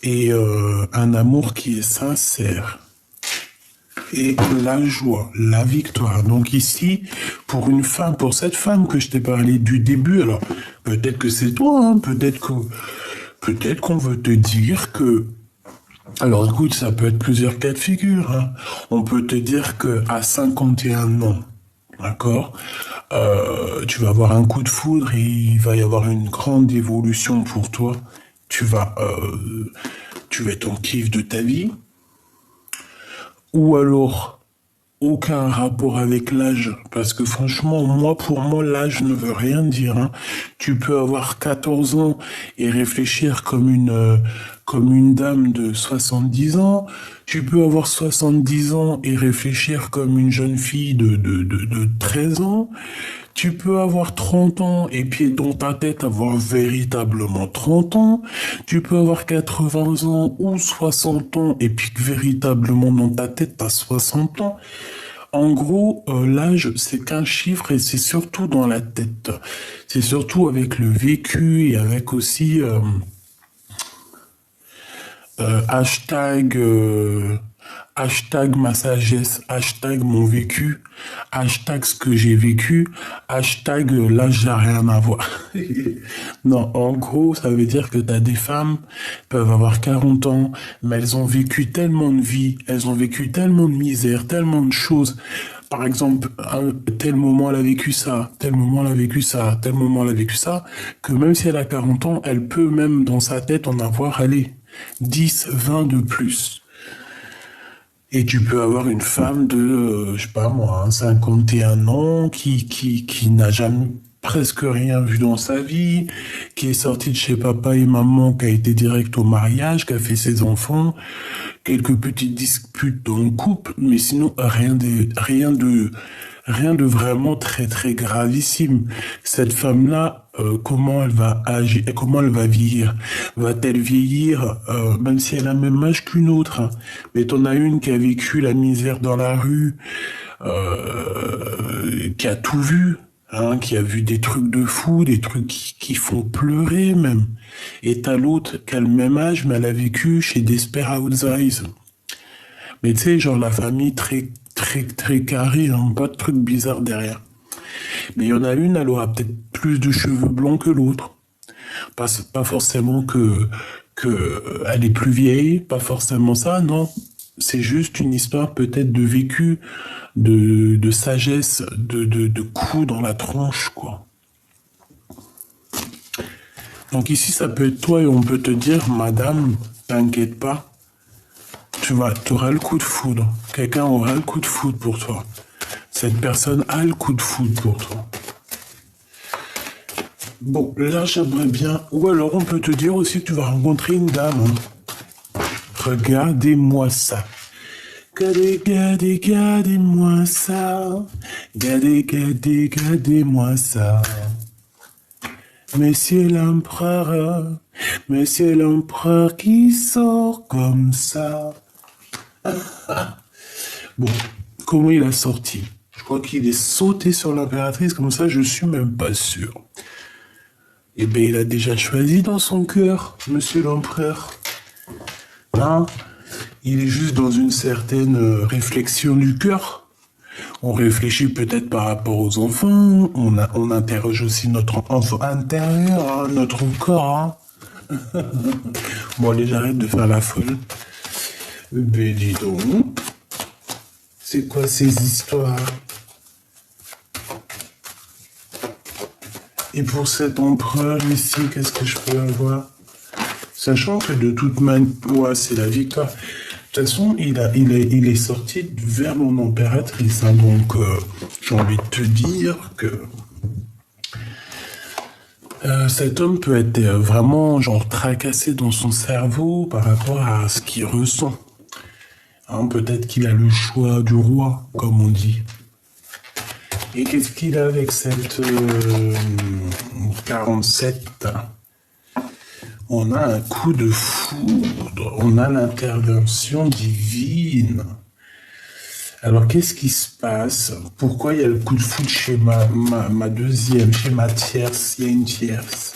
et un amour qui est sincère. Et la joie, la victoire. Donc ici, pour une femme, pour cette femme que je t'ai parlé du début, alors peut-être que c'est toi, hein, peut-être qu'on veut te dire que, alors écoute, ça peut être plusieurs cas de figure, hein. On peut te dire que à 51 ans, d'accord, tu vas avoir un coup de foudre et il va y avoir une grande évolution pour toi. Tu vas être en kiff de ta vie. Ou alors, aucun rapport avec l'âge, parce que franchement, pour moi, l'âge ne veut rien dire, hein. Tu peux avoir 14 ans et réfléchir comme une dame de 70 ans. Tu peux avoir 70 ans et réfléchir comme une jeune fille de 13 ans. Tu peux avoir 30 ans et puis dans ta tête avoir véritablement 30 ans. Tu peux avoir 80 ans ou 60 ans et puis que véritablement dans ta tête t'as 60 ans. En gros, l'âge, c'est qu'un chiffre et c'est surtout dans la tête. C'est surtout avec le vécu et avec aussi hashtag, hashtag ma sagesse, hashtag mon vécu, hashtag ce que j'ai vécu, hashtag l'âge n'a rien à voir. Non, en gros, ça veut dire que t'as des femmes peuvent avoir 40 ans, mais elles ont vécu tellement de vie, elles ont vécu tellement de misère, tellement de choses. Par exemple, tel moment elle a vécu ça, tel moment elle a vécu ça, tel moment elle a vécu ça, que même si elle a 40 ans, elle peut même dans sa tête en avoir, allez, 10, 20 de plus. Et tu peux avoir une femme de, je sais pas moi, hein, 51 ans qui n'a jamais presque rien vu dans sa vie, qui est sortie de chez papa et maman, qui a été direct au mariage, qui a fait ses enfants, quelques petites disputes dans le couple, mais sinon rien de vraiment très très gravissime. Cette femme-là, comment elle va agir, comment elle va vieillir? Va-t-elle vieillir, même si elle a le même âge qu'une autre, hein. Mais t'en as une qui a vécu la misère dans la rue, qui a tout vu, hein, qui a vu des trucs de fou, des trucs qui font pleurer même. Et t'as l'autre qui a le même âge, mais elle a vécu chez Desperate Housewives. Mais tu sais, genre la famille très, très, très carrée, hein, pas de trucs bizarres derrière. Mais il y en a une, elle aura peut-être plus de cheveux blancs que l'autre. Pas forcément que elle est plus vieille, pas forcément ça, non. C'est juste une histoire peut-être de vécu, de sagesse, de coups dans la tronche, quoi. Donc ici, ça peut être toi et on peut te dire, madame, t'inquiète pas, t'auras le coup de foudre. Quelqu'un aura le coup de foudre pour toi. Cette personne a le coup de foudre pour toi. Bon, là, j'aimerais bien... Ou alors, on peut te dire aussi que tu vas rencontrer une dame, hein. Regardez-moi ça. Regardez-moi ça. Regardez-moi ça. Monsieur l'empereur qui sort comme ça. Bon, comment il a sorti? Je crois qu'il est sauté sur l'impératrice, comme ça, je suis même pas sûr. Eh bien, il a déjà choisi dans son cœur, monsieur l'empereur. Hein? Il est juste dans une certaine réflexion du cœur. On réfléchit peut-être par rapport aux enfants, on interroge aussi notre enfant intérieur, hein, notre corps. Hein. Bon, allez, j'arrête de faire la folle. Ben, dis donc, c'est quoi ces histoires? Et pour cet empereur ici, qu'est-ce que je peux avoir? Sachant que de toute manière, ouais, c'est la victoire. De toute façon, il est sorti vers mon impératrice, hein, donc j'ai envie de te dire que cet homme peut être vraiment genre tracassé dans son cerveau par rapport à ce qu'il ressent. Hein, peut-être qu'il a le choix du roi, comme on dit. Et qu'est-ce qu'il a avec cette 47? On a un coup de foudre, on a l'intervention divine. Alors, qu'est-ce qui se passe? Pourquoi il y a le coup de foudre chez ma deuxième, chez ma tierce? Il y a une tierce.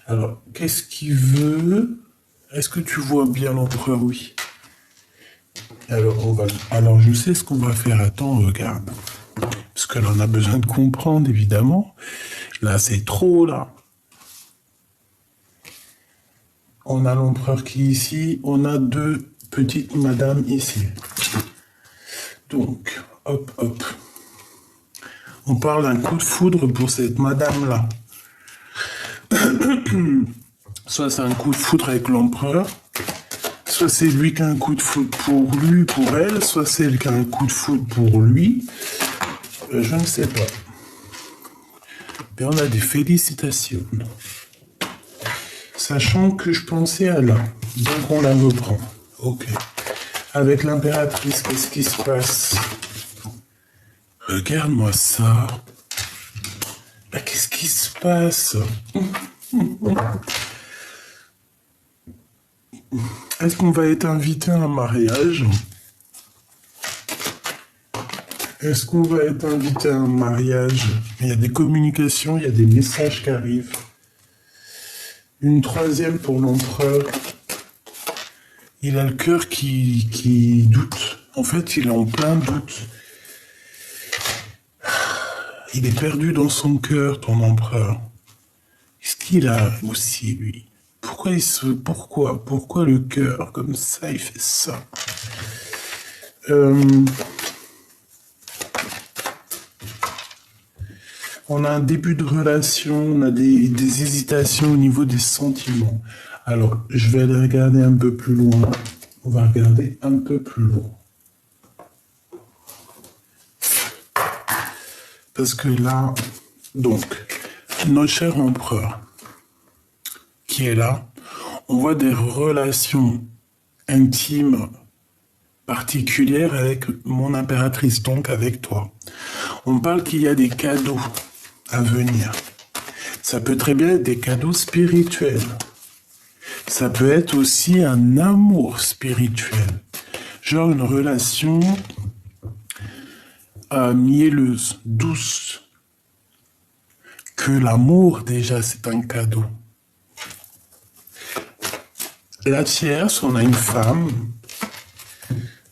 Alors, qu'est-ce qu'il veut? Est-ce que tu vois bien l'empereur? Oui. Alors, je sais ce qu'on va faire. Attends, regarde. Parce que là, on a besoin de comprendre, évidemment. Là, c'est trop, là. On a l'empereur qui est ici. On a deux petites madames ici. Donc, hop, hop. On parle d'un coup de foudre pour cette madame-là. Soit c'est un coup de foudre avec l'empereur, soit c'est lui qui a un coup de foudre pour lui, pour elle, soit c'est elle qui a un coup de foudre pour lui. Je ne sais pas. Mais on a des félicitations. Sachant que je pensais à là. Donc on la reprend. Ok. Avec l'impératrice, qu'est-ce qui se passe? Regarde-moi ça. Bah, qu'est-ce qui se passe? Est-ce qu'on va être invité à un mariage? Est-ce qu'on va être invité à un mariage? Il y a des communications, il y a des messages qui arrivent. Une troisième pour l'empereur. Il a le cœur qui doute. En fait, il est en plein doute. Il est perdu dans son cœur, ton empereur. Qu'est-ce qu'il a aussi, lui? Pourquoi le cœur, comme ça, il fait ça? On a un début de relation, on a des hésitations au niveau des sentiments. Alors, je vais aller regarder un peu plus loin. On va regarder un peu plus loin. Parce que là, donc, notre cher empereur, qui est là, on voit des relations intimes particulières avec mon impératrice, donc avec toi. On parle qu'il y a des cadeaux à venir. Ça peut très bien être des cadeaux spirituels. Ça peut être aussi un amour spirituel. Genre une relation mielleuse, douce. Que l'amour, déjà, c'est un cadeau. La tierce, on a une femme.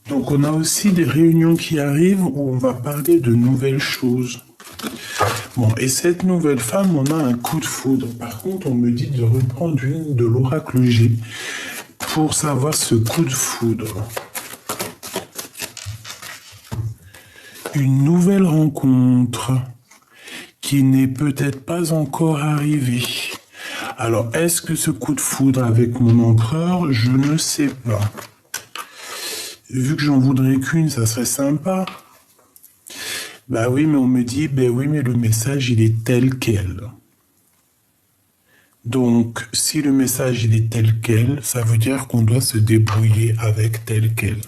Donc on a aussi des réunions qui arrivent où on va parler de nouvelles choses. Bon, et cette nouvelle femme, on a un coup de foudre. Par contre, on me dit de reprendre une de l'oracle G pour savoir ce coup de foudre. Une nouvelle rencontre qui n'est peut-être pas encore arrivée. Alors, est-ce que ce coup de foudre avec mon empereur? Je ne sais pas. Vu que j'en voudrais qu'une, ça serait sympa. Bah oui, mais on me dit, ben oui, mais le message, il est tel quel. Donc, si le message, il est tel quel, ça veut dire qu'on doit se débrouiller avec tel quel.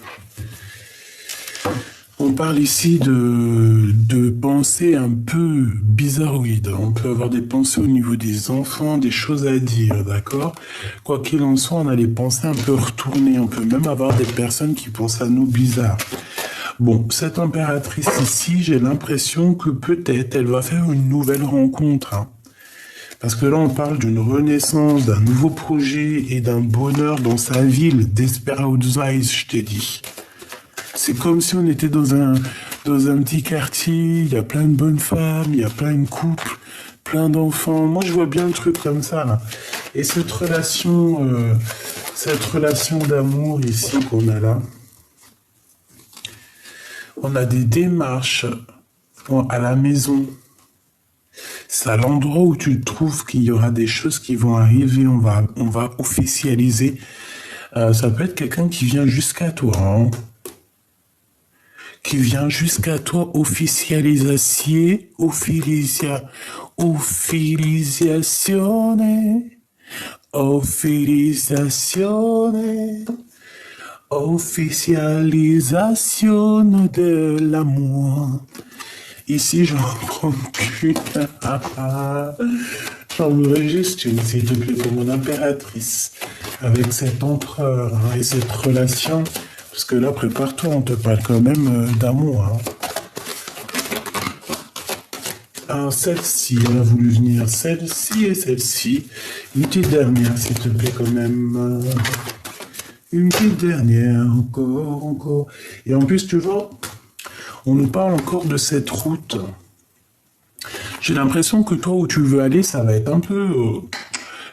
On parle ici de pensées un peu bizarroïdes. On peut avoir des pensées au niveau des enfants, des choses à dire, d'accord? Quoi qu'il en soit, on a des pensées un peu retournées. On peut même avoir des personnes qui pensent à nous bizarres. Bon, cette impératrice ici, j'ai l'impression que peut-être elle va faire une nouvelle rencontre. Hein. Parce que là, on parle d'une renaissance, d'un nouveau projet et d'un bonheur dans sa ville, d'Esperanza, je t'ai dit. C'est comme si on était dans un petit quartier, il y a plein de bonnes femmes, il y a plein de couples, plein d'enfants. Moi, je vois bien le truc comme ça, là. Et cette relation d'amour ici qu'on a là, on a des démarches à la maison. C'est à l'endroit où tu trouves qu'il y aura des choses qui vont arriver, on va officialiser. Ça peut être quelqu'un qui vient jusqu'à toi, hein. Qui vient jusqu'à toi, officialisation, officialisation de l'amour. Ici, j'en prends qu'une. J'en voudrais juste une, s'il te plaît, pour mon impératrice. Avec cet empereur hein, et cette relation. Parce que là, prépare-toi, on te parle quand même d'amour. Hein. Alors, celle-ci, elle a voulu venir. Celle-ci et celle-ci. Une petite dernière, s'il te plaît, quand même. Une petite dernière, encore, encore. Et en plus, tu vois, on nous parle encore de cette route. J'ai l'impression que toi, où tu veux aller, ça va être un peu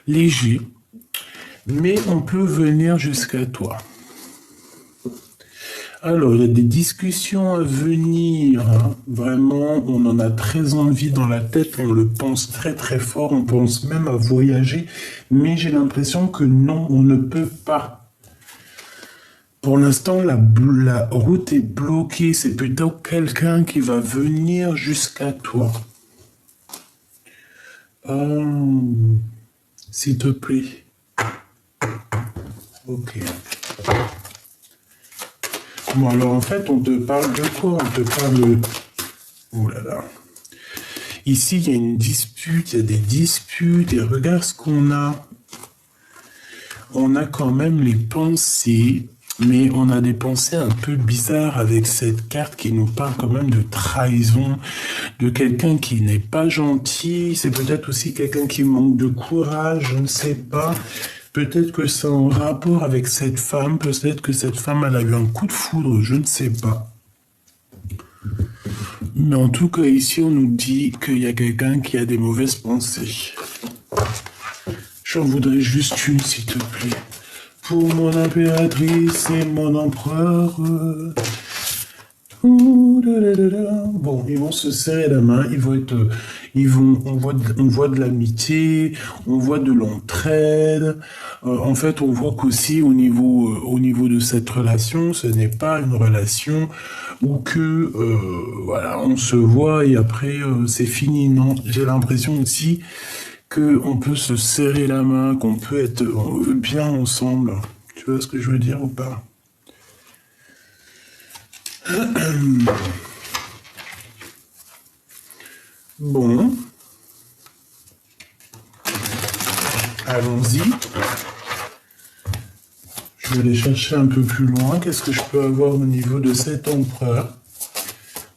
léger. Mais on peut venir jusqu'à toi. Alors, il y a des discussions à venir. Hein. Vraiment, on en a très envie dans la tête. On le pense très très fort. On pense même à voyager. Mais j'ai l'impression que non, on ne peut pas. Pour l'instant, la route est bloquée. C'est plutôt quelqu'un qui va venir jusqu'à toi. S'il te plaît. Ok. Bon, alors en fait, on te parle de quoi? On te parle de... Oh là là. Ici, il y a une dispute, il y a des disputes, et regarde ce qu'on a. On a quand même les pensées, mais on a des pensées un peu bizarres avec cette carte qui nous parle quand même de trahison, de quelqu'un qui n'est pas gentil. C'est peut-être aussi quelqu'un qui manque de courage, je ne sais pas. Peut-être que c'est en rapport avec cette femme, peut-être que cette femme, elle a eu un coup de foudre, je ne sais pas. Mais en tout cas, ici, on nous dit qu'il y a quelqu'un qui a des mauvaises pensées. J'en voudrais juste une, s'il te plaît. Pour mon impératrice et mon empereur. Bon, ils vont se serrer la main, on voit de l'amitié, on voit de l'entraide. En fait, on voit qu'aussi au niveau de cette relation, ce n'est pas une relation où que, voilà, on se voit et après c'est fini. Non, j'ai l'impression aussi qu'on peut se serrer la main, qu'on peut être bien ensemble. Tu vois ce que je veux dire ou pas? Bon, allons-y. Je vais aller chercher un peu plus loin. Qu'est-ce que je peux avoir au niveau de cet empereur?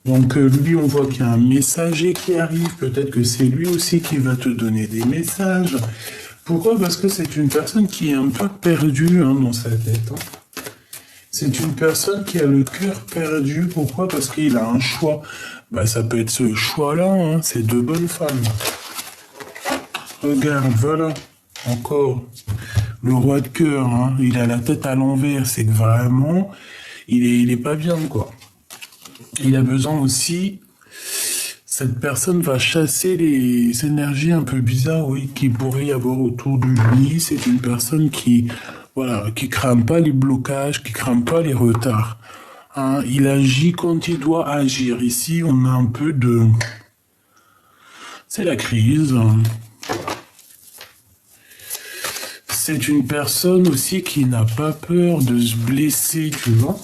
Donc lui, on voit qu'il y a un messager qui arrive. Peut-être que c'est lui aussi qui va te donner des messages. Pourquoi? Parce que c'est une personne qui est un peu perdue dans sa tête. C'est une personne qui a le cœur perdu. Pourquoi? Parce qu'il a un choix. Bah, ça peut être ce choix-là. C'est deux bonnes femmes. Regarde, voilà. Encore. Le roi de cœur. Il a la tête à l'envers. C'est que vraiment, il est pas bien, quoi. Il a besoin aussi... Cette personne va chasser les énergies un peu bizarres, oui, qui pourrait y avoir autour de lui. C'est une personne qui... Voilà, qui crame pas les blocages, qui crame pas les retards. Il agit quand il doit agir. Ici, on a un peu de... C'est la crise. C'est une personne aussi qui n'a pas peur de se blesser, tu vois.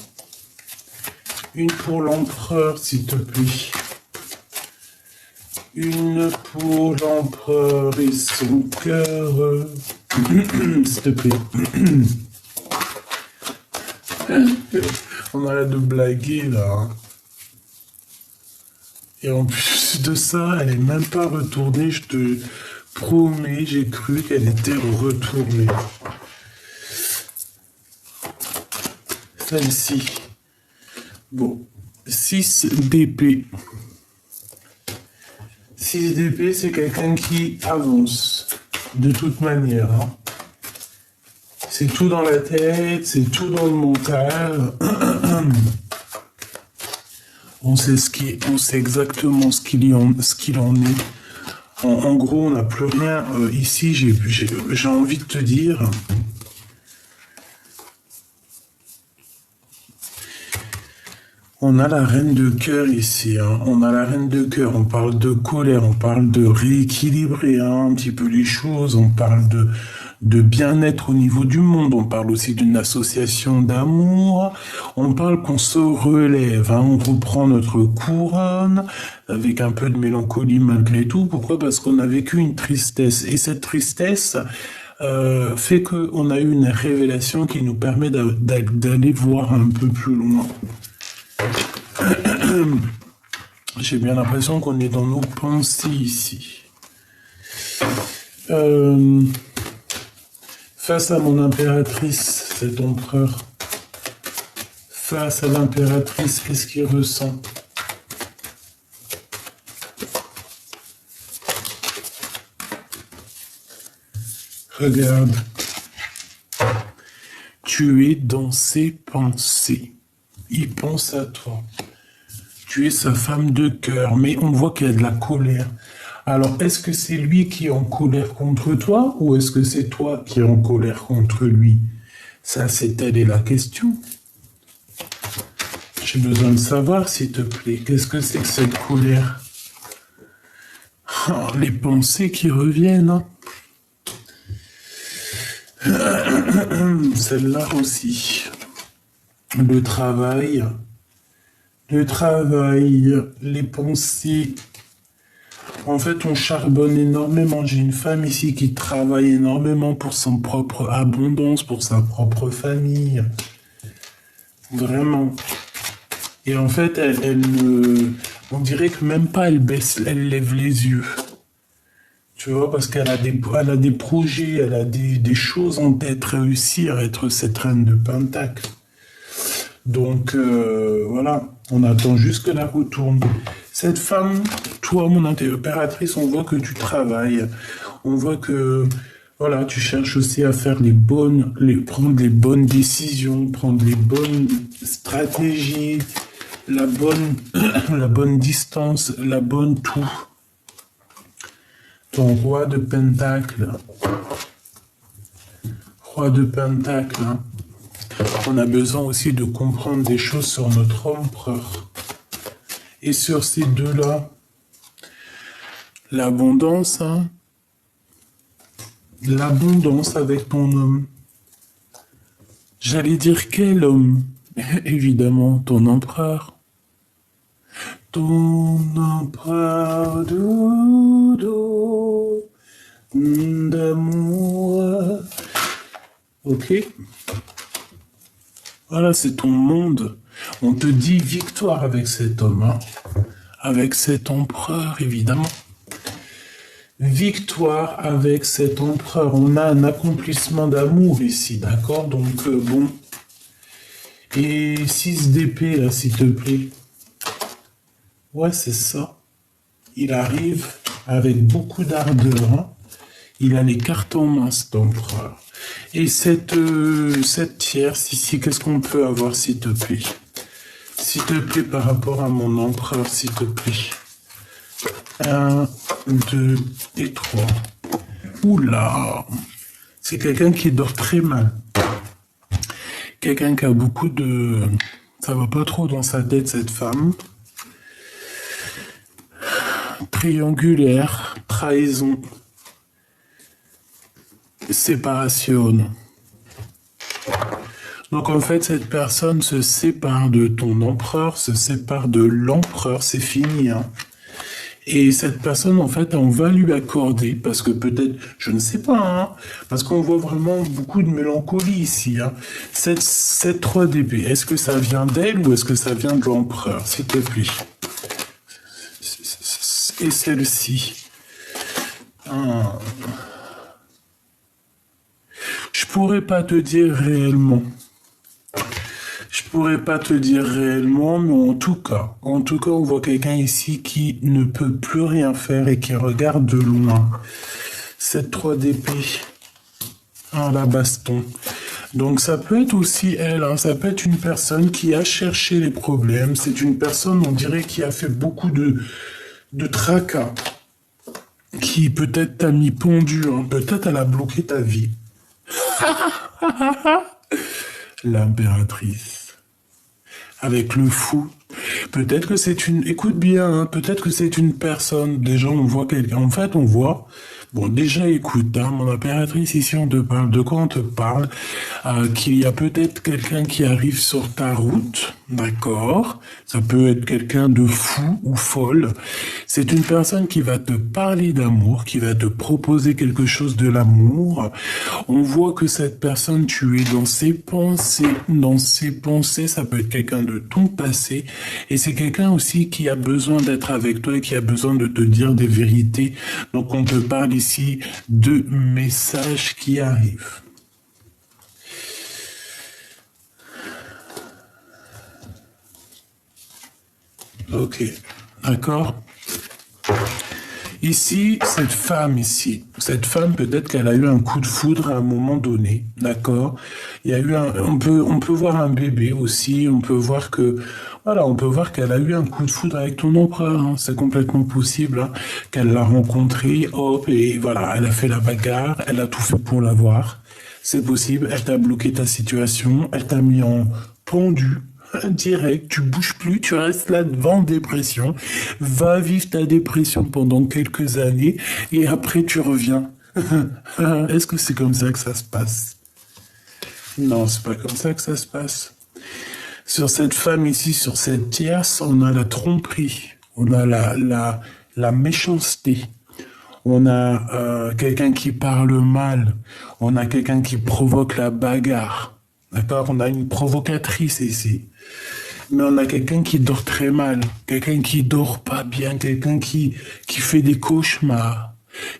Une pour l'empereur, s'il te plaît. Une pour l'empereur et son cœur. S'il te plaît. On arrête de blaguer là. Et en plus de ça, elle est même pas retournée. Je te promets, j'ai cru qu'elle était retournée. Celle-ci. Bon. 6 d'épée. 6 d'épée, c'est quelqu'un qui avance. De toute manière. C'est tout dans la tête, c'est tout dans le mental. On sait exactement ce qu'il en est. En gros, on n'a plus rien. Ici, j'ai envie de te dire. On a la reine de cœur ici. On a la reine de cœur. On parle de colère, on parle de rééquilibrer un petit peu les choses. On parle de bien-être au niveau du monde. On parle aussi d'une association d'amour. On parle qu'on se relève. On reprend notre couronne avec un peu de mélancolie malgré tout. Pourquoi? Parce qu'on a vécu une tristesse. Et cette tristesse fait qu'on a eu une révélation qui nous permet d'aller voir un peu plus loin. J'ai bien l'impression qu'on est dans nos pensées ici. Euh, Face à mon impératrice, cet empereur, face à l'impératrice, qu'est-ce qu'il ressent? Regarde, tu es dans ses pensées. Il pense à toi. Tu es sa femme de cœur, mais on voit qu'il y a de la colère. Alors, est-ce que c'est lui qui est en colère contre toi ou est-ce que c'est toi qui es en colère contre lui? Ça, c'est telle est la question. J'ai besoin de savoir, s'il te plaît, qu'est-ce que c'est que cette colère? Oh, les pensées qui reviennent. Hein. Celle-là aussi. Le travail, les pensées. En fait, on charbonne énormément. J'ai une femme ici qui travaille énormément pour son propre abondance, pour sa propre famille. Vraiment. Et en fait, on dirait que même pas elle baisse, elle lève les yeux. Tu vois, parce qu'elle a elle a des projets, elle a des choses en tête, réussir à être cette reine de Pentacle. Donc voilà, on attend juste que la retourne. Cette femme, toi, mon impératrice, on voit que tu travailles. On voit que voilà, tu cherches aussi à faire prendre les bonnes décisions, prendre les bonnes stratégies, la bonne, la bonne distance, la bonne tout. Ton roi de Pentacle. Roi de Pentacle. Hein. On a besoin aussi de comprendre des choses sur notre empereur. Et sur ces deux-là, l'abondance, hein. L'abondance avec ton homme. J'allais dire quel homme? Évidemment, ton empereur. Ton empereur doudou d'amour. Ok. Voilà, c'est ton monde. On te dit victoire avec cet homme, hein. Avec cet empereur, évidemment. Victoire avec cet empereur. On a un accomplissement d'amour ici, d'accord? Donc, bon. Et 6 d'épée, là, s'il te plaît. Ouais, c'est ça. Il arrive avec beaucoup d'ardeur. Hein. Il a les cartes en main, cet empereur. Et cette tierce ici, qu'est-ce qu'on peut avoir, s'il te plaît? S'il te plaît, par rapport à mon empereur, s'il te plaît. 1, 2 et 3. Oula! C'est quelqu'un qui dort très mal. Quelqu'un qui a beaucoup de... Ça va pas trop dans sa tête, cette femme. Triangulaire, trahison, séparation. Donc en fait, cette personne se sépare de ton empereur, se sépare de l'empereur, c'est fini. Hein. Et cette personne, en fait, on va lui accorder, parce que peut-être, je ne sais pas, hein, parce qu'on voit vraiment beaucoup de mélancolie ici. Hein. Cette 3 d'épée, est-ce que ça vient d'elle ou est-ce que ça vient de l'empereur, s'il te plaît? Et celle-ci. Je pourrais pas te dire réellement. Je pourrais pas te dire réellement, mais en tout cas, on voit quelqu'un ici qui ne peut plus rien faire et qui regarde de loin. Cette 3 d'épée. La baston. Donc ça peut être aussi elle, hein, ça peut être une personne qui a cherché les problèmes. C'est une personne, on dirait, qui a fait beaucoup de tracas. Qui peut-être t'a mis pendu, hein. Peut-être elle a bloqué ta vie. L'impératrice. Avec le fou. Peut-être que c'est une... Écoute bien, hein, peut-être que c'est une personne. Déjà, on voit quelqu'un. En fait, on voit Bon, déjà, écoute, hein, mon impératrice, ici, on te parle de quoi on te parle? Qu'il y a peut-être quelqu'un qui arrive sur ta route, d'accord? Ça peut être quelqu'un de fou ou folle. C'est une personne qui va te parler d'amour, qui va te proposer quelque chose de l'amour. On voit que cette personne, tu es dans ses pensées. Dans ses pensées, ça peut être quelqu'un de ton passé. Et c'est quelqu'un aussi qui a besoin d'être avec toi et qui a besoin de te dire des vérités. Donc, on te parle ici de messages qui arrivent. Ok, d'accord. Ici, cette femme peut-être qu'elle a eu un coup de foudre à un moment donné, d'accord? Il y a eu on peut voir un bébé aussi, on peut voir que, voilà, on peut voir qu'elle a eu un coup de foudre avec ton empereur, hein. C'est complètement possible, hein, qu'elle l'a rencontré, hop, et voilà, elle a fait la bagarre, elle a tout fait pour l'avoir. C'est possible, elle t'a bloqué ta situation, elle t'a mis en pendu, direct, tu bouges plus, tu restes là devant dépression, va vivre ta dépression pendant quelques années et après tu reviens. Est-ce que c'est comme ça que ça se passe? Non, c'est pas comme ça que ça se passe. Sur cette femme ici, sur cette tierce, on a la tromperie, on a la méchanceté, on a quelqu'un qui parle mal, on a quelqu'un qui provoque la bagarre. D'accord? On a une provocatrice ici. Mais on a quelqu'un qui dort très mal, quelqu'un qui dort pas bien, quelqu'un qui fait des cauchemars,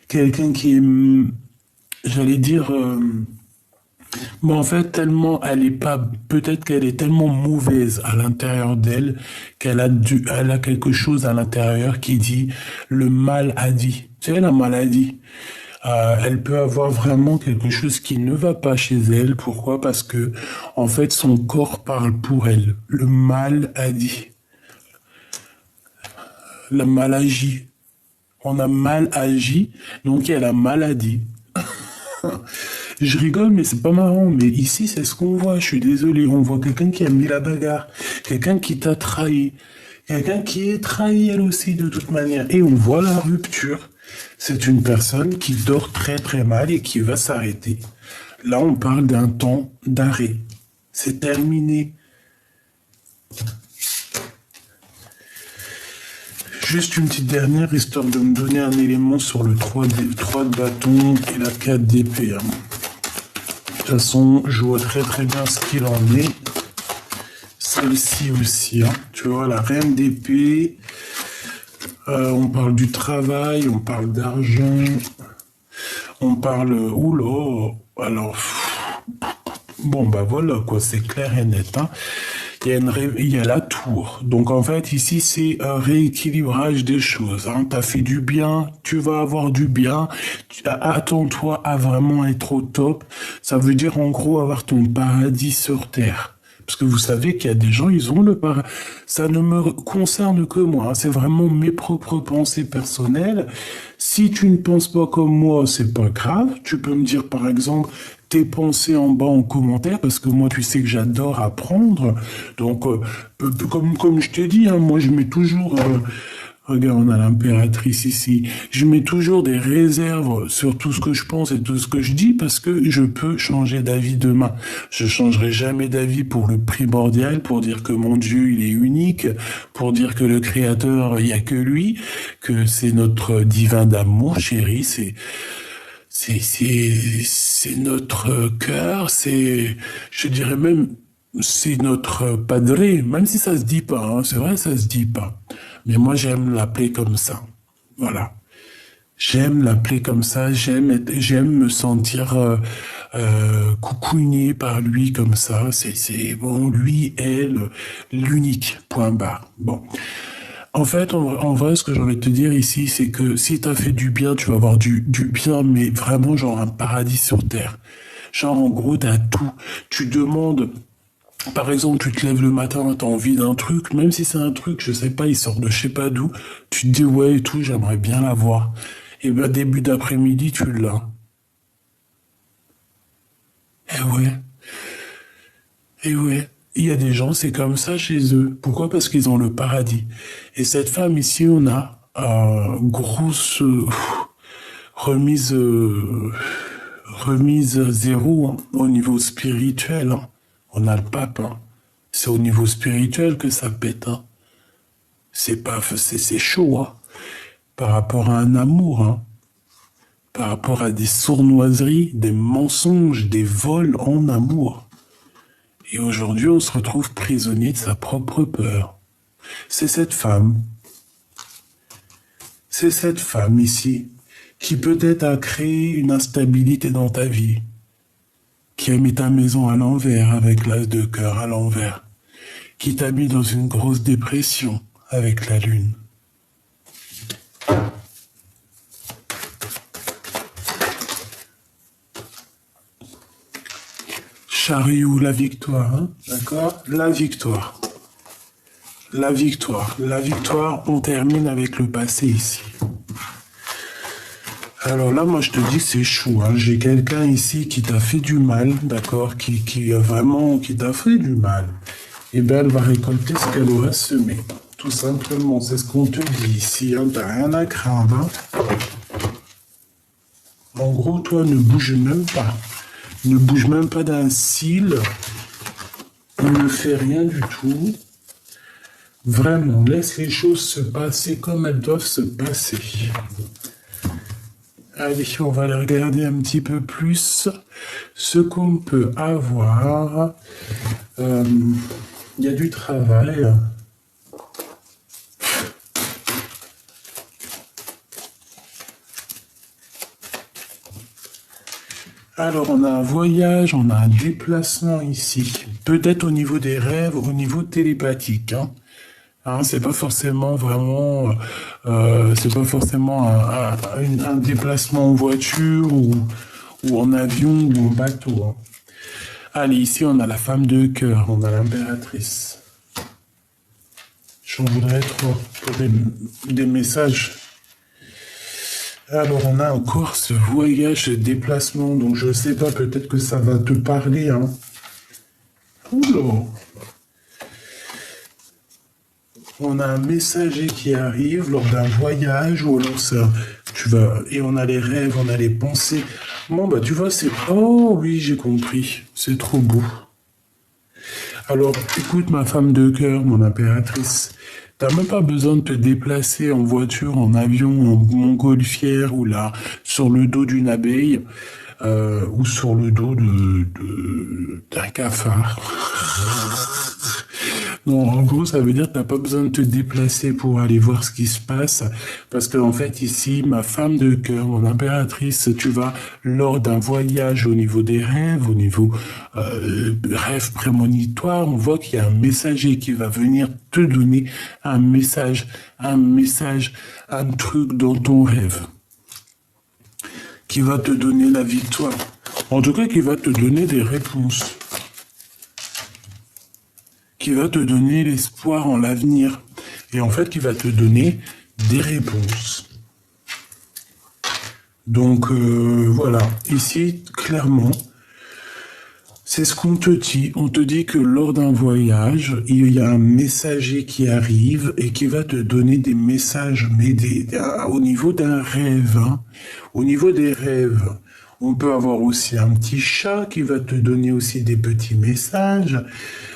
quelqu'un qui est, j'allais dire, bon, en fait, tellement elle est pas, peut-être qu'elle est tellement mauvaise à l'intérieur d'elle elle a quelque chose à l'intérieur qui dit le mal a dit. Tu sais, la maladie. Elle peut avoir vraiment quelque chose qui ne va pas chez elle. Pourquoi? Parce que, en fait, son corps parle pour elle. Le mal a dit. La mal agi. On a mal agi, donc il y a la maladie. Je rigole, mais c'est pas marrant. Mais ici, c'est ce qu'on voit. Je suis désolé. On voit quelqu'un qui a mis la bagarre. Quelqu'un qui t'a trahi. Quelqu'un qui est trahi elle aussi de toute manière. Et on voit la rupture. C'est une personne qui dort très très mal et qui va s'arrêter. Là, on parle d'un temps d'arrêt. C'est terminé. Juste une petite dernière, histoire de me donner un élément sur le 3 de bâton et la 4 d'épée. De toute façon, je vois très très bien ce qu'il en est. Celle-ci aussi, hein. Tu vois, la reine d'épée. On parle du travail, on parle d'argent, on parle... Oula, alors... Bon, bah voilà, quoi, c'est clair et net, hein. Il y a la tour. Donc en fait, ici, c'est un rééquilibrage des choses, hein. T'as fait du bien, tu vas avoir du bien. Attends-toi à vraiment être au top. Ça veut dire en gros avoir ton paradis sur terre. Parce que vous savez qu'il y a des gens, ils ont le paradis. Ça ne me concerne que moi, hein. C'est vraiment mes propres pensées personnelles. Si tu ne penses pas comme moi, c'est pas grave. Tu peux me dire par exemple tes pensées en bas en commentaire, parce que moi, tu sais que j'adore apprendre. Donc, comme je t'ai dit, hein, moi, je mets toujours... regarde, on a l'impératrice ici. Je mets toujours des réserves sur tout ce que je pense et tout ce que je dis, parce que je peux changer d'avis demain. Je changerai jamais d'avis pour le primordial, pour dire que mon Dieu, il est unique, pour dire que le Créateur, il n'y a que lui, que c'est notre divin d'amour, chéri, c'est notre cœur, je dirais même, c'est notre padré, même si ça se dit pas, hein, c'est vrai, ça se dit pas. Mais moi, j'aime l'appeler comme ça. Voilà. J'aime l'appeler comme ça, j'aime me sentir coucouigné par lui comme ça. C'est bon, lui, elle, l'unique, point barre. Bon. En fait, en vrai, ce que j'ai envie de te dire ici, c'est que si t'as fait du bien, tu vas avoir du bien, mais vraiment genre un paradis sur terre. Genre, en gros, t'as tout. Tu demandes, par exemple, tu te lèves le matin, t'as envie d'un truc, même si c'est un truc, je sais pas, il sort de je sais pas d'où, tu te dis ouais et tout, j'aimerais bien l'avoir. Et ben, début d'après-midi, tu l'as. Eh ouais. Et ouais, il y a des gens, c'est comme ça chez eux. Pourquoi? Parce qu'ils ont le paradis. Et cette femme ici, on a grosse... remise, remise à zéro hein, au niveau spirituel. Hein. On a le pape. Hein. C'est au niveau spirituel que ça pète. Hein. C'est chaud. Hein. Par rapport à un amour. Hein. Par rapport à des sournoiseries, des mensonges, des vols en amour. Et aujourd'hui, on se retrouve prisonnier de sa propre peur. C'est cette femme ici qui peut-être a créé une instabilité dans ta vie, qui a mis ta maison à l'envers avec l'as de cœur à l'envers, qui t'a mis dans une grosse dépression avec la lune. Chariot, la victoire, hein, d'accord? La victoire. La victoire. La victoire, on termine avec le passé ici. Alors là, moi, je te dis que c'est chou. Hein. J'ai quelqu'un ici qui t'a fait du mal, d'accord? Qui t'a fait du mal. Et bien, elle va récolter ce qu'elle aura semé. Tout simplement, c'est ce qu'on te dit ici. Hein. T'as rien à craindre. Hein. En gros, toi, ne bouge même pas. Ne bouge même pas d'un cil. Ne fais rien du tout. Vraiment, laisse les choses se passer comme elles doivent se passer. Allez, on va aller regarder un petit peu plus ce qu'on peut avoir. Il y a du travail. Alors, on a un voyage, on a un déplacement ici. Peut-être au niveau des rêves, au niveau télépathique. Hein. Hein, c'est pas forcément vraiment, c'est pas forcément un déplacement en voiture ou en avion ou en bateau. Hein. Allez, ici, on a la femme de cœur, on a l'impératrice. J'en voudrais trop pour des messages. Alors, on a encore ce voyage, ce déplacement. Donc, je sais pas, peut-être que ça va te parler. Hein. Oula. On a un messager qui arrive lors d'un voyage où et on a les rêves, on a les pensées. Bon, bah, tu vois, oh oui, j'ai compris. C'est trop beau. Alors, écoute, ma femme de cœur, mon impératrice. T'as même pas besoin de te déplacer en voiture, en avion, en montgolfière ou là, sur le dos d'une abeille ou sur le dos d'un cafard. Non, en gros, ça veut dire que t'as pas besoin de te déplacer pour aller voir ce qui se passe, parce qu'en fait, ici, ma femme de cœur, mon impératrice, tu vas, lors d'un voyage au niveau des rêves, au niveau rêve prémonitoire, on voit qu'il y a un messager qui va venir te donner un message, un truc dans ton rêve, qui va te donner la victoire. En tout cas, qui va te donner des réponses. Qui va te donner l'espoir en l'avenir. Et en fait, qui va te donner des réponses. Donc, voilà. Ici, clairement, c'est ce qu'on te dit. On te dit que lors d'un voyage, il y a un messager qui arrive et qui va te donner des messages, mais au niveau d'un rêve. Hein. Au niveau des rêves. On peut avoir aussi un petit chat qui va te donner aussi des petits messages.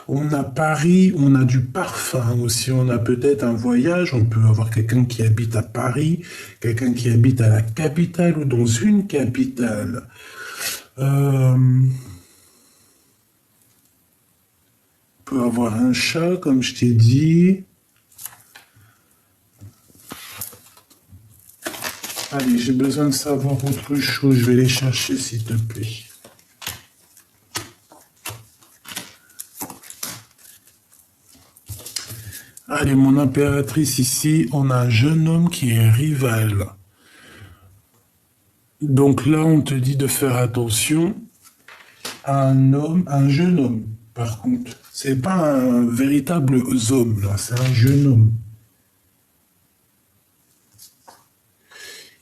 On a Paris, on a du parfum aussi, on a peut-être un voyage, on peut avoir quelqu'un qui habite à Paris, quelqu'un qui habite à la capitale ou dans une capitale. On peut avoir un chat, comme je t'ai dit. Allez, j'ai besoin de savoir autre chose. Je vais les chercher, s'il te plaît. Allez, mon impératrice, ici, on a un jeune homme qui est rival. Donc là, on te dit de faire attention à un jeune homme, par contre. C'est pas un véritable homme, là, c'est un jeune homme.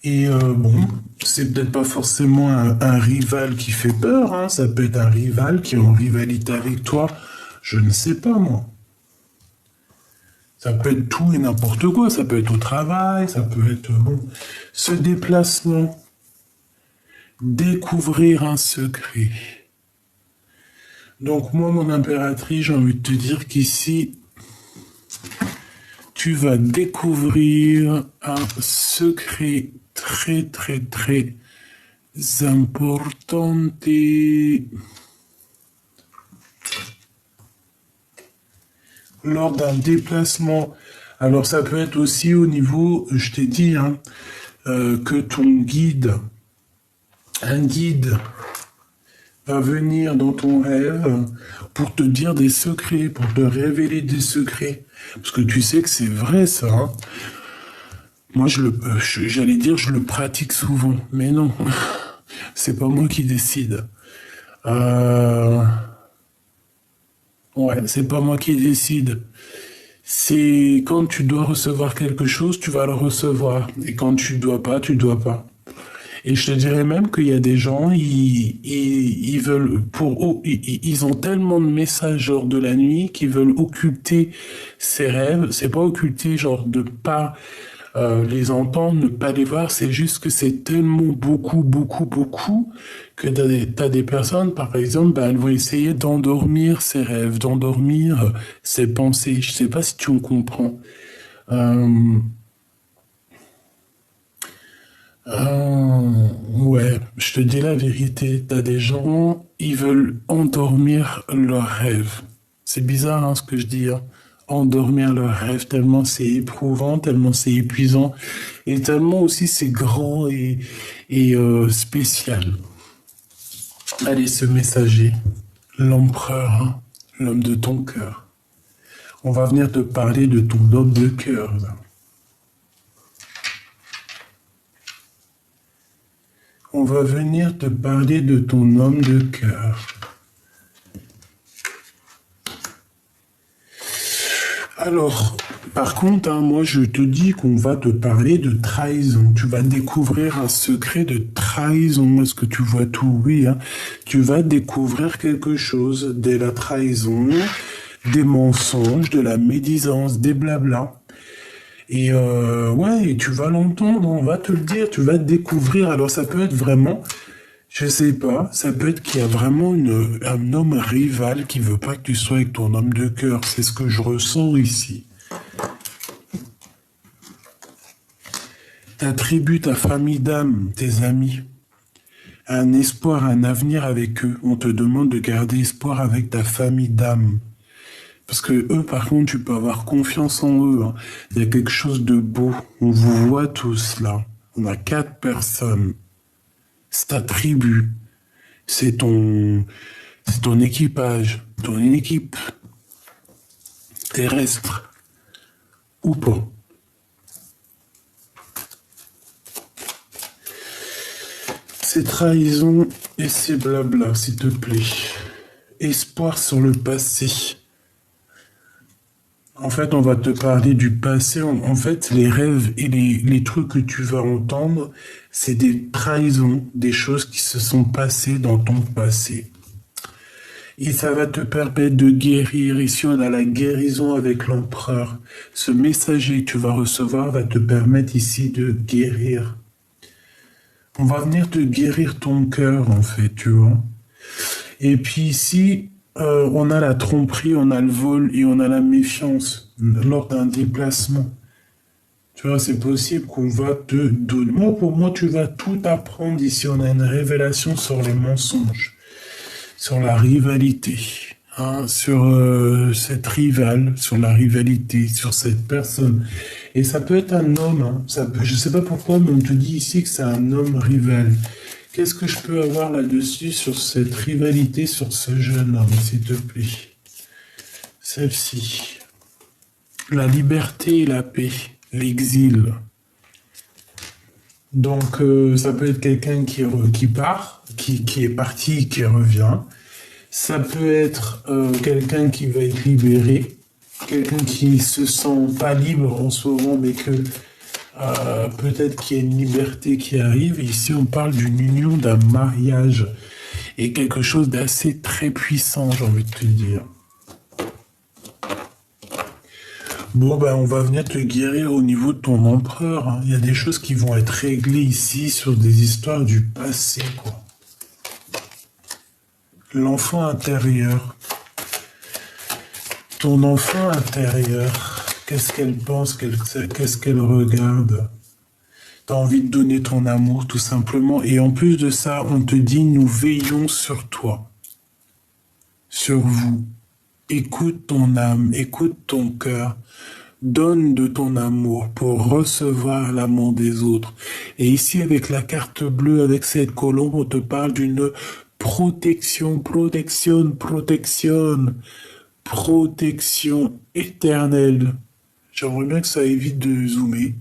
Et bon, c'est peut-être pas forcément un rival qui fait peur, hein. Ça peut être un rival qui est en rivalité avec toi, je ne sais pas moi. Ça peut être tout et n'importe quoi, ça peut être au travail, ça peut être bon. Ce déplacement, découvrir un secret. Donc moi, mon impératrice, j'ai envie de te dire qu'ici, tu vas découvrir un secret très très très important lors d'un déplacement. Alors ça peut être aussi au niveau, je t'ai dit, hein, que ton guide, un guide va venir dans ton rêve pour te dire des secrets, pour te révéler des secrets. Parce que tu sais que c'est vrai ça. Hein. Moi, j'allais dire, je le pratique souvent, mais non, c'est pas moi qui décide. Ouais, c'est pas moi qui décide. C'est quand tu dois recevoir quelque chose, tu vas le recevoir. Et quand tu dois pas, tu dois pas. Et je te dirais même qu'il y a des gens, ils veulent, ils ont tellement de messages genre de la nuit qu'ils veulent occulter ces rêves. C'est pas occulter genre de pas les entendre, ne pas les voir. C'est juste que c'est tellement beaucoup, beaucoup, beaucoup que t'as des personnes, par exemple, ben, elles vont essayer d'endormir ces rêves, d'endormir ces pensées. Je sais pas si tu me comprends. Euh, ouais, je te dis la vérité. T'as des gens, ils veulent endormir leurs rêves. C'est bizarre hein, ce que je dis. Hein. Endormir leurs rêves, tellement c'est éprouvant, tellement c'est épuisant, et tellement aussi c'est grand et spécial. Allez, ce messager, l'empereur, hein, l'homme de ton cœur. On va venir te parler de ton homme de cœur. Là. On va venir te parler de ton homme de cœur. Alors, par contre, hein, moi je te dis qu'on va te parler de trahison. Tu vas découvrir un secret de trahison. Est-ce que tu vois tout? Oui. Hein. Tu vas découvrir quelque chose de la trahison, des mensonges, de la médisance, des blablas. Et ouais, et tu vas l'entendre, on va te le dire, tu vas te découvrir. Alors ça peut être vraiment, je sais pas, ça peut être qu'il y a vraiment un homme rival qui veut pas que tu sois avec ton homme de cœur. C'est ce que je ressens ici. T'attribues ta famille d'âme, tes amis, un espoir, un avenir avec eux. On te demande de garder espoir avec ta famille d'âme. Parce que eux, par contre, tu peux avoir confiance en eux. Hein. Il y a quelque chose de beau. On vous voit tous là. On a 4 personnes. C'est ta tribu. C'est ton équipage. Ton équipe terrestre. Ou pas. C'est trahison et c'est blabla, s'il te plaît. Espoir sur le passé. En fait, on va te parler du passé. En fait, les rêves et les trucs que tu vas entendre, c'est des trahisons, des choses qui se sont passées dans ton passé. Et ça va te permettre de guérir. Ici, on a la guérison avec l'empereur. Ce messager que tu vas recevoir va te permettre ici de guérir. On va venir te guérir ton cœur, en fait, tu vois. Et puis ici, on a la tromperie, on a le vol et on a la méfiance lors d'un déplacement. Tu vois, c'est possible qu'on va te donner. Moi, pour moi, tu vas tout apprendre ici. On a une révélation sur les mensonges, sur la rivalité, hein, sur cette rivale, sur la rivalité, sur cette personne. Et ça peut être un homme. Hein, je ne sais pas pourquoi, mais on te dit ici que c'est un homme rival. Qu'est-ce que je peux avoir là-dessus sur cette rivalité, sur ce jeune homme, s'il te plaît? Celle-ci. La liberté et la paix, l'exil. Donc, ça peut être quelqu'un qui part, qui est parti, qui revient. Ça peut être quelqu'un qui va être libéré, quelqu'un qui se sent pas libre en ce moment, mais que peut-être qu'il y a une liberté qui arrive. Ici, on parle d'une union, d'un mariage et quelque chose d'assez très puissant, j'ai envie de te dire. Bon, ben, on va venir te guérir au niveau de ton empereur, hein. Il y a des choses qui vont être réglées ici sur des histoires du passé, quoi. L'enfant intérieur. Ton enfant intérieur. Qu'est-ce qu'elle pense, qu'est-ce qu'elle regarde? T'as envie de donner ton amour, tout simplement. Et en plus de ça, on te dit, nous veillons sur toi. Sur vous. Écoute ton âme, écoute ton cœur. Donne de ton amour pour recevoir l'amour des autres. Et ici, avec la carte bleue, avec cette colombe, on te parle d'une protection, protection, protection, protection éternelle. J'aimerais bien que ça évite de zoomer.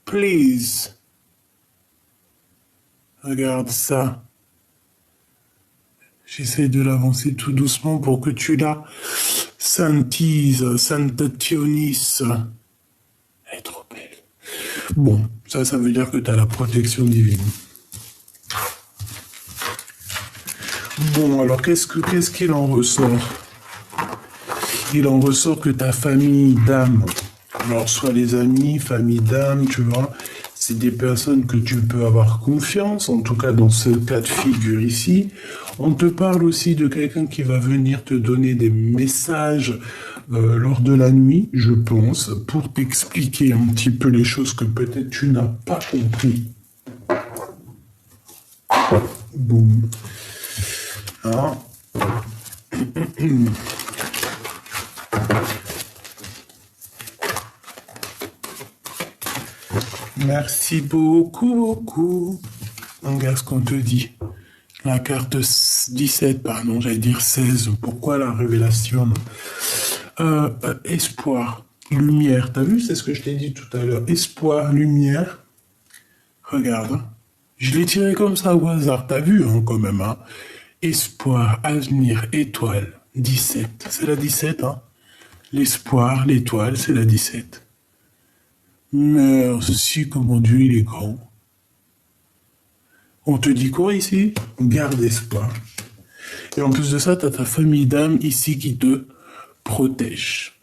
Please. Regarde ça. J'essaie de l'avancer tout doucement pour que tu la sentises, sensationnisses. Elle est trop belle. Bon, ça veut dire que tu as la protection divine. Bon, alors qu'est-ce qu'il en ressort? Il en ressort que ta famille d'âme, alors soit les amis, famille d'âme, tu vois, c'est des personnes que tu peux avoir confiance, en tout cas dans ce cas de figure ici. On te parle aussi de quelqu'un qui va venir te donner des messages lors de la nuit, je pense, pour t'expliquer un petit peu les choses que peut-être tu n'as pas compris. Boum. Ah. Merci beaucoup, beaucoup. Regarde ce qu'on te dit. La carte 17, pardon, j'allais dire 16. Pourquoi la révélation? Espoir, lumière. T'as vu, c'est ce que je t'ai dit tout à l'heure. Espoir, lumière. Regarde. Hein. Je l'ai tiré comme ça au hasard. T'as vu, hein, quand même. Hein. Espoir, avenir, étoile. 17. C'est la 17, hein. L'espoir, l'étoile, c'est la 17. Merci, comment Dieu, il est grand. On te dit quoi ici? Garde espoir. Et en plus de ça, t'as ta famille d'âme ici qui te protège.